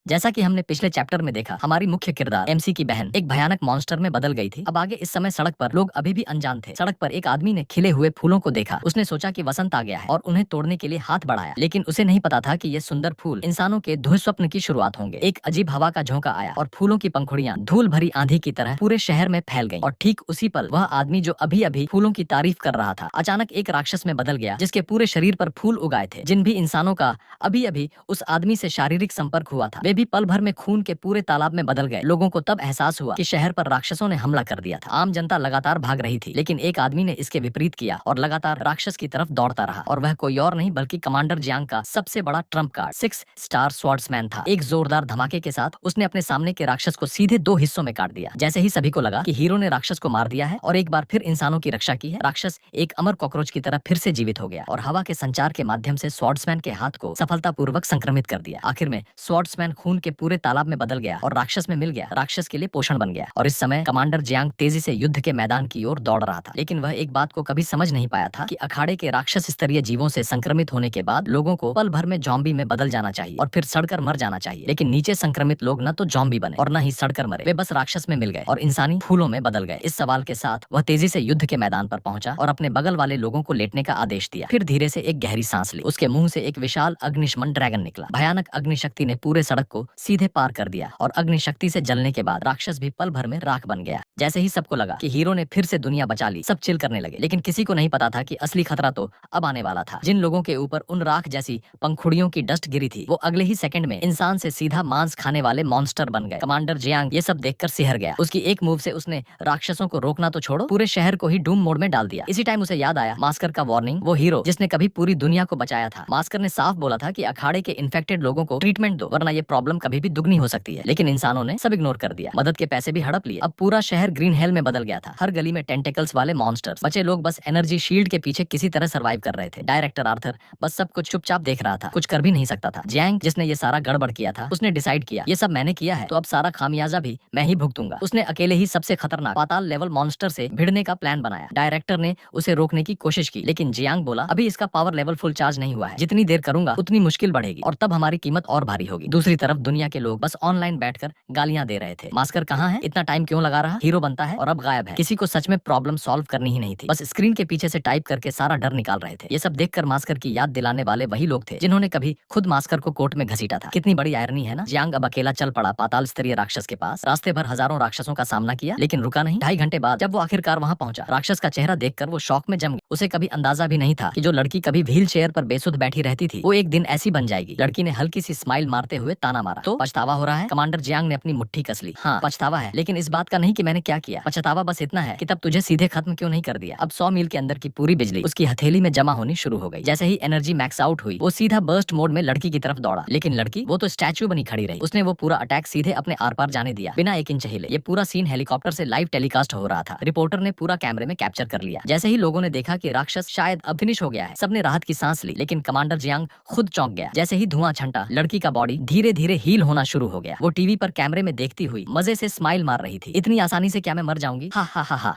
जैसा कि हमने पिछले चैप्टर में देखा, हमारी मुख्य किरदार एमसी की बहन एक भयानक मॉन्स्टर में बदल गई थी। अब आगे इस समय सड़क पर लोग अभी भी अनजान थे। सड़क पर एक आदमी ने खिले हुए फूलों को देखा। उसने सोचा कि वसंत आ गया है और उन्हें तोड़ने के लिए हाथ बढ़ाया, लेकिन उसे नहीं पता था कि ये सुंदर फूल इंसानों के दुःस्वप्न की शुरुआत होंगे। एक अजीब हवा का झोंका आया और फूलों की पंखुड़ियां धूल भरी आंधी की तरह पूरे शहर में फैल गईं। और ठीक उसी पल वह आदमी जो अभी अभी फूलों की तारीफ कर रहा था, अचानक एक राक्षस में बदल गया, जिसके पूरे शरीर पर फूल उगाए थे। जिन भी इंसानों का अभी अभी उस आदमी से शारीरिक संपर्क हुआ था, वे भी पल भर में खून के पूरे तालाब में बदल गए। लोगों को तब एहसास हुआ कि शहर पर राक्षसों ने हमला कर दिया था। आम जनता लगातार भाग रही थी, लेकिन एक आदमी ने इसके विपरीत किया और लगातार राक्षस की तरफ दौड़ता रहा। और वह कोई और नहीं बल्कि कमांडर जियांग का सबसे बड़ा ट्रम्प कार्ड 6 स्टार स्वॉर्ड्समैन था। एक जोरदार धमाके के साथ उसने अपने सामने के राक्षस को सीधे 2 हिस्सों में काट दिया। जैसे ही सभी को लगा कि हीरो ने राक्षस को मार दिया है और एक बार फिर इंसानों की रक्षा की है, राक्षस एक अमर कॉकरोच की तरह फिर से जीवित हो गया और हवा के संचार के माध्यम से स्वॉर्ड्समैन के हाथ को सफलतापूर्वक संक्रमित कर दिया। आखिर में स्वॉर्ड्समैन खून के पूरे तालाब में बदल गया और राक्षस में मिल गया, राक्षस के लिए पोषण बन गया। और इस समय कमांडर जियांग तेजी से युद्ध के मैदान की ओर दौड़ रहा था, लेकिन वह एक बात को कभी समझ नहीं पाया था कि अखाड़े के राक्षस स्तरीय जीवों से संक्रमित होने के बाद लोगों को पल भर में जॉम्बी में बदल जाना चाहिए और फिर सड़कर मर जाना चाहिए। लेकिन नीचे संक्रमित लोग न तो जॉम्बी बने और न ही सड़कर मरे, वे बस राक्षस में मिल गए और इंसानी फूलों में बदल गए। इस सवाल के साथ वह तेजी से युद्ध के मैदान पर पहुंचा और अपने बगल वाले लोगों को लेटने का आदेश दिया। फिर धीरे से एक गहरी सांस ली। उसके मुंह से एक विशाल अग्निशमन ड्रैगन निकला। भयानक अग्निशक्ति ने पूरे सड़क को सीधे पार कर दिया और अग्निशक्ति से जलने के बाद राक्षस भी पल भर में राख बन गया। जैसे ही सबको लगा कि हीरो ने फिर से दुनिया बचा ली, सब चिल करने लगे, लेकिन किसी को नहीं पता था कि असली खतरा तो अब आने वाला था। जिन लोगों के ऊपर उन राख जैसी पंखुड़ियों की डस्ट गिरी थी, वो अगले ही सेकंड में इंसान से सीधा मांस खाने वाले मॉन्स्टर बन गए। कमांडर जियांग ये सब देखकर सिहर गया। उसकी एक मूव से उसने राक्षसों को रोकना तो छोड़ो, पूरे शहर को ही डूम मोड में डाल दिया। इसी टाइम उसे याद आया मास्कर का वार्निंग, वो हीरो जिसने कभी पूरी दुनिया को बचाया था। मास्कर ने साफ बोला था कि अखाड़े के इन्फेक्टेड लोगों को ट्रीटमेंट दो, वरना ये प्रॉब्लम कभी भी दुगनी हो सकती है। लेकिन इंसानों ने सब इग्नोर कर दिया, मदद के पैसे भी हड़प लिए। अब पूरा शहर ग्रीन हेल में बदल गया था। हर गली में टेंटेकल्स वाले मॉन्स्टर्स, बचे लोग बस एनर्जी शील्ड के पीछे किसी तरह सर्वाइव कर रहे थे। डायरेक्टर आर्थर बस सब कुछ चुपचाप देख रहा था, कुछ कर भी नहीं सकता था। जियांग जिसने ये सारा गड़बड़ किया था, उसने डिसाइड किया ये सब मैंने किया है तो अब सारा खामियाजा भी मैं ही भुगतूंगा। उसने अकेले ही सबसे खतरनाक पाताल लेवल मॉन्स्टर से भिड़ने का प्लान बनाया। डायरेक्टर ने उसे रोकने की कोशिश की, लेकिन जियांग बोला अभी इसका पावर लेवल फुल चार्ज नहीं हुआ है, जितनी देर करूंगा उतनी मुश्किल बढ़ेगी और तब हमारी कीमत और भारी होगी। दूसरी तरफ दुनिया के लोग बस ऑनलाइन बैठकर गालियां दे रहे थे। मास्कर कहाँ है, इतना टाइम क्यों लगा रहा, हीरो बनता है और अब गायब है। किसी को सच में प्रॉब्लम सॉल्व करनी ही नहीं थी, बस स्क्रीन के पीछे से टाइप करके सारा डर निकाल रहे थे। ये सब देखकर मास्कर की याद दिलाने वाले वही लोग थे जिन्होंने कभी खुद मास्कर को कोर्ट में घसीटा था। कितनी बड़ी आयरनी है ना। जियांग अब अकेला चल पड़ा पाताल स्तरीय राक्षस के पास। रास्ते भर हजारों राक्षसों का सामना किया, लेकिन रुका नहीं। 2.5 घंटे बाद जब वो आखिरकार वहां पहुंचा, राक्षस का चेहरा देखकर वो शॉक में जम गया। उसे कभी अंदाजा भी नहीं था कि जो लड़की कभी व्हील चेयर पर बेसुध बैठी रहती थी, वो एक दिन ऐसी बन जाएगी। लड़की ने हल्की सी स्माइल मारते हुए ताना मारा, तो पछतावा हो रहा है। कमांडर जियांग ने अपनी मुट्ठी कस ली। हाँ पछतावा है, लेकिन इस बात का नहीं कि मैंने क्या किया। पछतावा बस इतना है कि तब तुझे सीधे खत्म क्यों नहीं कर दिया। अब 100 मील के अंदर की पूरी बिजली उसकी हथेली में जमा होनी शुरू हो गई। जैसे ही एनर्जी मैक्स आउट हुई, वो सीधा बर्स्ट मोड में लड़की की तरफ दौड़ा, लेकिन लड़की वो तो स्टैचू बनी खड़ी रही। उसने वो पूरा अटैक सीधे अपने आर पार जाने दिया, बिना 1 इंच हिले। ये पूरा सीन हेलीकॉप्टर से लाइव टेलीकास्ट हो रहा था। रिपोर्टर ने पूरा कैमरे में कैप्चर कर लिया। जैसे ही लोगों ने देखा कि राक्षस शायद अब फिनिश हो गया है, सबने राहत की सांस ली, लेकिन कमांडर जियांग खुद चौंक गया। जैसे ही धुआं छंटा, लड़की का बॉडी धीरे धीरे हील होना शुरू हो गया। वो टीवी पर कैमरे में देखती हुई मजे से स्माइल मार रही थी। इतनी आसानी से क्या मैं मर जाऊंगी, हा हा हा हा।